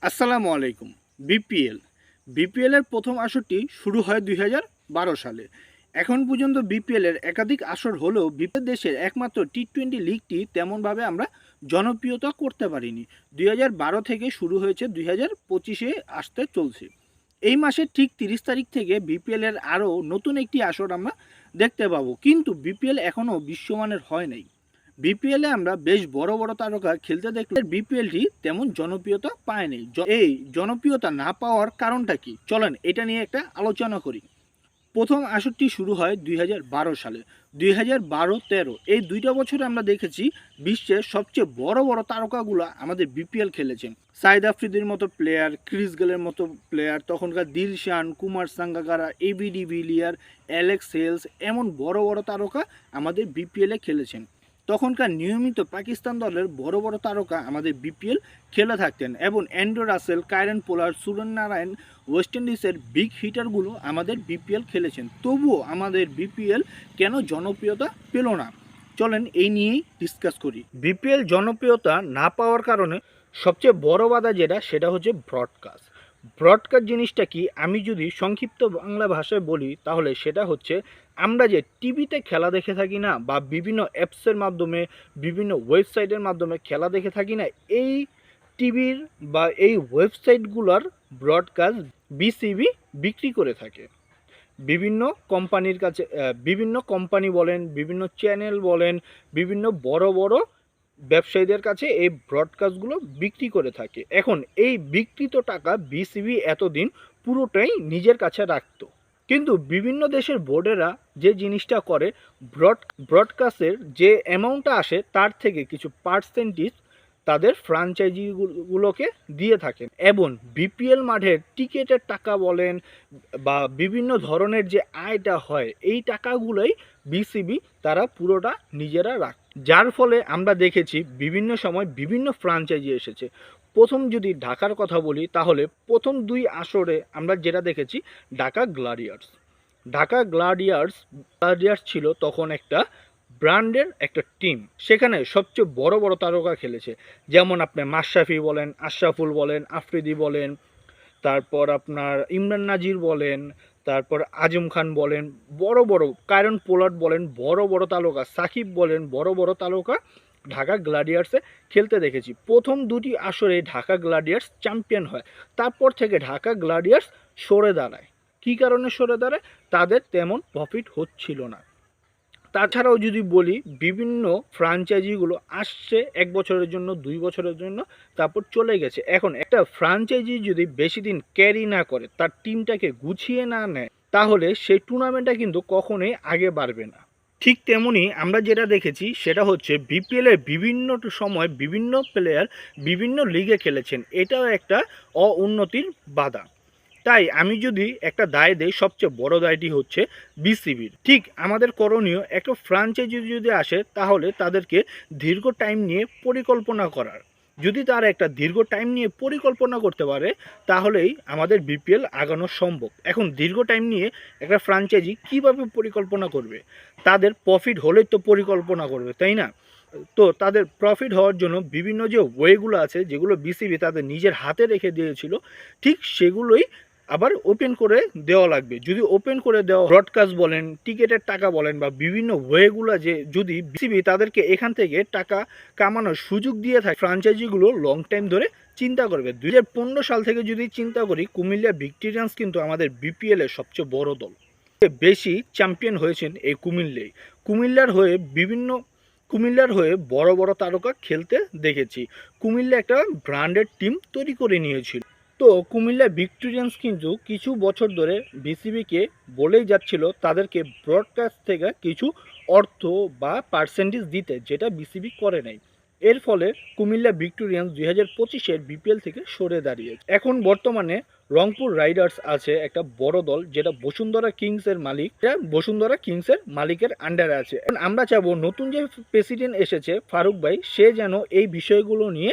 আসসালামু আলাইকুম। বিপিএল এর প্রথম আসরটি শুরু হয় 2012 সালে। এখন পর্যন্ত বিপিএল এর একাধিক আসর হলেও বিপিএল দেশের একমাত্র টি-20 লিগটি তেমনভাবে আমরা জনপ্রিয়তা করতে পারিনি। 2012 থেকে শুরু হয়েছে, 2025-এ আসতে চলছে। এই মাসের ঠিক 30 তারিখ থেকে বিপিএল এর আরও নতুন একটি আসর আমরা দেখতে পাবো, কিন্তু বিপিএল এখনও বিশ্বমানের হয় নাই। বিপিএলে আমরা বেশ বড় বড় তারকা খেলতে দেখলে বিপিএলটি তেমন জনপ্রিয়তা পায়নি। এই জনপ্রিয়তা না পাওয়ার কারণটা কি, চলেন এটা নিয়ে একটা আলোচনা করি। প্রথম আসরটি শুরু হয় 2012 সালে। 2012-13 এই দুইটা বছরে আমরা দেখেছি বিশ্বের সবচেয়ে বড় বড় তারকাগুলো আমাদের বিপিএল খেলেছেন। সাইদ আফ্রিদির মতো প্লেয়ার, ক্রিস গেলের মতো প্লেয়ার, তখনকার Dilshan, Kumar Sangakkara, AB de Villiers, Alex Hales, এমন বড় বড় তারকা আমাদের বিপিএলে খেলেছেন। তখনকার নিয়মিত পাকিস্তান দলের বড় বড় তারকা আমাদের বিপিএল খেলে থাকতেন, এবং Andrew Rasel, Kieron Pollard, Surendra West ইন্ডিজের বিগ হিটারগুলো আমাদের বিপিএল খেলেছেন। তবুও আমাদের বিপিএল কেন জনপ্রিয়তা পেল না, চলেন এই নিয়েই ডিসকাস করি। বিপিএল জনপ্রিয়তা না পাওয়ার কারণে সবচেয়ে বড় বাধা যেটা, সেটা হচ্ছে ব্রডকাস্ট। ব্রডকাস্ট জিনিসটা কি, আমি যদি সংক্ষিপ্ত বাংলা ভাষায় বলি তাহলে সেটা হচ্ছে, আমরা যে টিভিতে খেলা দেখে থাকি না, বা বিভিন্ন অ্যাপসের মাধ্যমে, বিভিন্ন ওয়েবসাইটের মাধ্যমে খেলা দেখে থাকি না, এই টিভির বা এই ওয়েবসাইটগুলোর ব্রডকাস্ট বিসিবি বিক্রি করে থাকে বিভিন্ন কোম্পানির কাছে। বিভিন্ন কোম্পানি বলেন, বিভিন্ন চ্যানেল বলেন, বিভিন্ন বড় বড় ব্যবসায়ীদের কাছে এই ব্রডকাস্টগুলো বিক্রি করে থাকে। এখন এই বিক্রিত টাকা বিসিবি এতদিন পুরোটাই নিজের কাছে রাখতো, কিন্তু বিভিন্ন দেশের বোর্ডেরা যে জিনিসটা করে, ব্রডকাস্টের যে অ্যামাউন্টটা আসে তার থেকে কিছু পার্সেন্টেজ তাদের ফ্র্যাঞ্চাইজিগুলোকে দিয়ে থাকেন, এবং বিপিএল মাঠের টিকেটের টাকা বলেন বা বিভিন্ন ধরনের যে আয়টা হয়, এই টাকাগুলোই বিসিবি তারা পুরোটা নিজেরা রাখ, যার ফলে আমরা দেখেছি বিভিন্ন সময় বিভিন্ন ফ্র্যাঞ্চাইজি এসেছে। প্রথম যদি ঢাকার কথা বলি তাহলে প্রথম দুই আসরে আমরা যেটা দেখেছি, ঢাকা গ্লাডিয়ার্স ছিল তখন একটা ব্র্যান্ডের একটা টিম। সেখানে সবচেয়ে বড় বড় তারকা খেলেছে, যেমন আপনি মাশরাফি বলেন, আশরাফুল বলেন, আফ্রিদি বলেন, তারপর আপনার ইমরান নাজির বলেন, তারপর আজম খান বলেন, বড় বড় কায়রন পোলার্ড বলেন, বড় বড় তারকা সাকিব বলেন, বড় বড় তারকা ঢাকা গ্লাডিয়ার্সে খেলতে দেখেছি। প্রথম দুটি আসরে ঢাকা গ্লাডিয়ার্স চ্যাম্পিয়ন হয়, তারপর থেকে ঢাকা গ্লাডিয়ার্স সরে দাঁড়ায়। কী কারণে সরে দাঁড়ায়? তাদের তেমন প্রফিট হচ্ছিল না। তাছাড়াও যদি বলি, বিভিন্ন ফ্র্যাঞ্চাইজিগুলো আসছে 1 বছরের জন্য, 2 বছরের জন্য, তারপর চলে গেছে। এখন একটা ফ্র্যাঞ্চাইজি যদি বেশি দিন ক্যারি না করে, তার টিমটাকে গুছিয়ে না নেয়, তাহলে সেই টুর্নামেন্টটা কিন্তু কখনোই আগে বাড়বে না। ঠিক তেমনি আমরা যেটা দেখেছি সেটা হচ্ছে, বিপিএলের বিভিন্ন সময় বিভিন্ন প্লেয়ার বিভিন্ন লিগে খেলেছেন, এটাও একটা উন্নতির বাধা। তাই আমি যদি একটা দায় দেই, সবচেয়ে বড় দায়টি হচ্ছে বিসিবির। ঠিক আমাদের করণীয়, একটা ফ্র্যাঞ্চাইজি যদি আসে তাহলে তাদেরকে দীর্ঘ টাইম নিয়ে পরিকল্পনা করার। যদি তারা একটা দীর্ঘ টাইম নিয়ে পরিকল্পনা করতে পারে, তাহলেই আমাদের বিপিএল আগানো সম্ভব। এখন দীর্ঘ টাইম নিয়ে একটা ফ্র্যাঞ্চাইজি কীভাবে পরিকল্পনা করবে? তাদের প্রফিট হলেই তো পরিকল্পনা করবে, তাই না? তো তাদের প্রফিট হওয়ার জন্য বিভিন্ন যে ওয়েগুলো আছে, যেগুলো বিসিবি তাদের নিজের হাতে রেখে দিয়েছিল, ঠিক সেগুলোই আবার ওপেন করে দেওয়া লাগবে। যদি ওপেন করে দেওয়া, ব্রডকাস্ট বলেন, টিকেটের টাকা বলেন, বা বিভিন্ন ওয়েগুলো, যে যদি বিসিবি তাদেরকে এখান থেকে টাকা কামানোর সুযোগ দিয়ে থাকে, ফ্র্যাঞ্চাইজিগুলো লং টাইম ধরে চিন্তা করবে। 2015 সাল থেকে যদি চিন্তা করি, কুমিল্লা ভিক্টোরিয়ান্স কিন্তু আমাদের বিপিএল এর সবচেয়ে বড় দল। বেশি চ্যাম্পিয়ন হয়েছেন এই কুমিল্লার হয়ে বড় বড় তারকা খেলতে দেখেছি। কুমিল্লা একটা ব্র্যান্ডেড টিম তৈরি করে নিয়েছিল। তো কুমিল্লা ভিক্টোরিয়ান্স কিন্তু কিছু বছর ধরে বিসিবিকে বলেই যাচ্ছিল তাদেরকে ব্রডকাস্ট থেকে কিছু অর্থ বা পার্সেন্টেজ দিতে, যেটা বিসিবি করে নাই। এর ফলে কুমিল্লা ভিক্টোরিয়ান্স 2025-এর বিপিএল থেকে সরে দাঁড়িয়েছে। এখন বর্তমানে রংপুর রাইডার্স আছে একটা বড় দল, যেটা বসুন্ধরা কিংসের মালিকের আন্ডারে আছে। আমরা চাবো নতুন যে প্রেসিডেন্ট এসেছে ফারুক ভাই, সে যেন এই বিষয়গুলো নিয়ে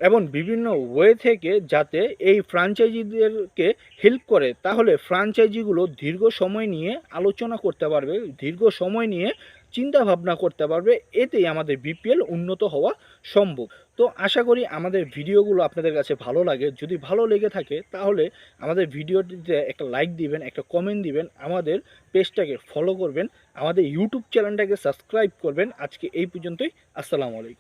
এবং বিভিন্ন ওয়ে থেকে যাতে এই ফ্র্যাঞ্চাইজিদেরকে হেল্প করে, তাহলে ফ্র্যাঞ্চাইজিগুলো দীর্ঘ সময় নিয়ে আলোচনা করতে পারবে, দীর্ঘ সময় নিয়ে চিন্তা ভাবনা করতে পারবে, এতেই আমাদের বিপিএল উন্নত হওয়া সম্ভব। তো আশা করি আমাদের ভিডিওগুলো আপনাদের কাছে ভালো লাগে। যদি ভালো লেগে থাকে তাহলে আমাদের ভিডিওটিতে একটা লাইক দিবেন, একটা কমেন্ট দিবেন, আমাদের পেজটাকে ফলো করবেন, আমাদের ইউটিউব চ্যানেলটাকে সাবস্ক্রাইব করবেন। আজকে এই পর্যন্তই। আসসালামু আলাইকুম।